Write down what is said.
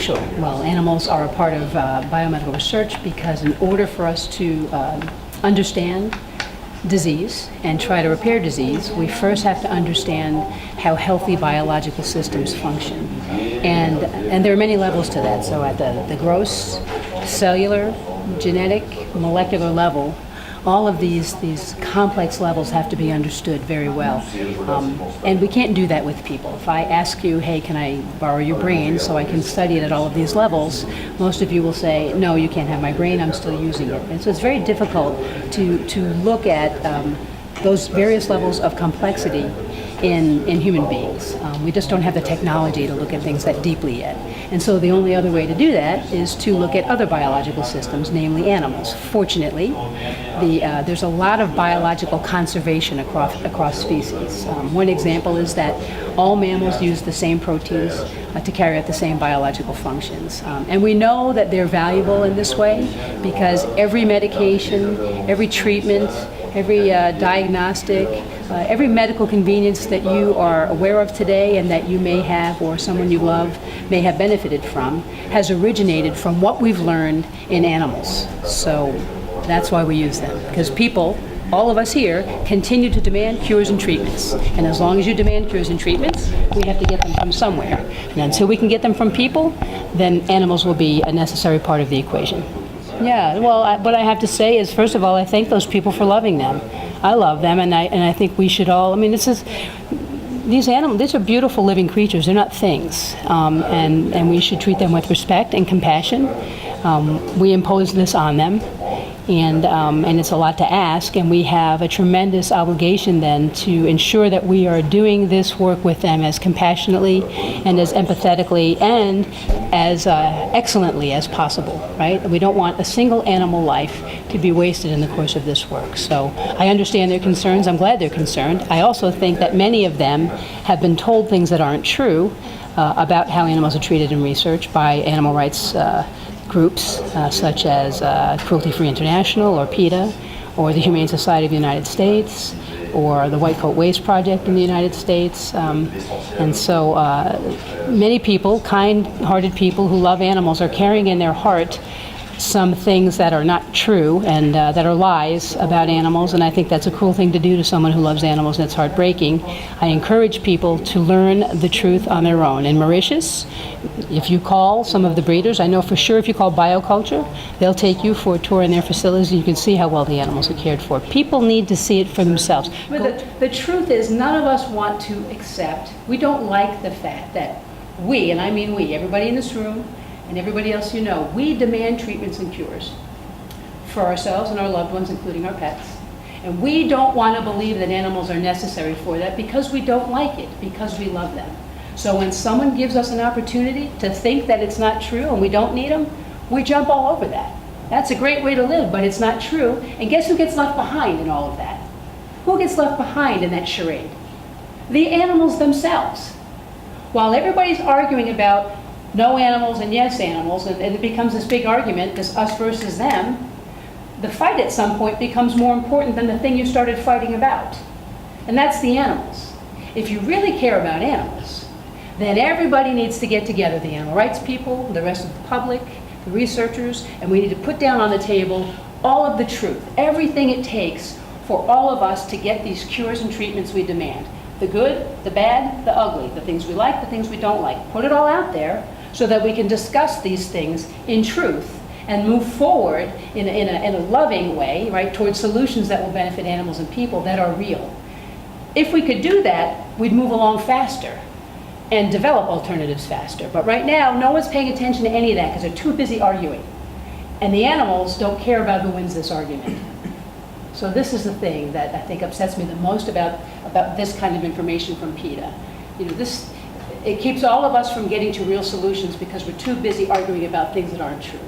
crucial. Well, animals are a part of biomedical research because in order for us to understand disease and try to repair disease, we first have to understand how healthy biological systems function. And there are many levels to that. So at the gross, cellular, genetic, molecular level, all of these complex levels have to be understood very well. And we can't do that with people. If I ask you, hey, can I borrow your brain so I can study it at all of these levels, most of you will say, no, you can't have my brain, I'm still using it. And so it's very difficult to look at those various levels of complexity in human beings. We just don't have the technology to look at things that deeply yet. And so the only other way to do that is to look at other biological systems, namely animals. Fortunately, there's a lot of biological conservation across species. One example is that all mammals use the same proteins to carry out the same biological functions. And we know that they're valuable in this way because every medication, every treatment, every diagnostic, every medical convenience that you are aware of today and that you may have or someone you love may have benefited from has originated from what we've learned in animals. So that's why we use them, because people, all of us here, continue to demand cures and treatments. And as long as you demand cures and treatments, we have to get them from somewhere. And until we can get them from people, then animals will be a necessary part of the equation. Yeah, well, what I have to say is, first of all, I thank those people for loving them. I love them, and I think we should all, I mean, these animals, these are beautiful living creatures. They're not things. And we should treat them with respect and compassion. We impose this on them, and it's a lot to ask, and we have a tremendous obligation then to ensure that we are doing this work with them as compassionately and as empathetically and as excellently as possible, right? We don't want a single animal life to be wasted in the course of this work. So I understand their concerns. I'm glad they're concerned. I also think that many of them have been told things that aren't true about how animals are treated in research by animal rights groups such as Cruelty Free International or PETA or the Humane Society of the United States or the White Coat Waste Project in the United States. And so many people, kind-hearted people who love animals are carrying in their heart some things that are not true and that are lies about animals, and I think that's a cruel thing to do to someone who loves animals, and it's heartbreaking. I encourage people to learn the truth on their own. In Mauritius, if you call some of the breeders, I know for sure if you call bioculture, they'll take you for a tour in their facilities and you can see how well the animals are cared for. People need to see it for themselves. But the truth is, none of us want to accept, we don't like the fact that we, and I mean we, everybody in this room, and everybody else you know, we demand treatments and cures for ourselves and our loved ones, including our pets. And we don't want to believe that animals are necessary for that because we don't like it, because we love them. So when someone gives us an opportunity to think that it's not true and we don't need them, we jump all over that. That's a great way to live, but it's not true. And guess who gets left behind in all of that? Who gets left behind in that charade? The animals themselves. While everybody's arguing about no animals and yes animals, and it becomes this big argument, this us versus them, the fight at some point becomes more important than the thing you started fighting about. And that's the animals. If you really care about animals, then everybody needs to get together, the animal rights people, the rest of the public, the researchers, and we need to put down on the table all of the truth, everything it takes for all of us to get these cures and treatments we demand. The good, the bad, the ugly, the things we like, the things we don't like. Put it all out there so that we can discuss these things in truth and move forward in a loving way, right, towards solutions that will benefit animals and people that are real. If we could do that, we'd move along faster and develop alternatives faster. But right now, no one's paying attention to any of that because they're too busy arguing. And the animals don't care about who wins this argument. So this is the thing that I think upsets me the most about this kind of information from PETA. You know, it keeps all of us from getting to real solutions because we're too busy arguing about things that aren't true.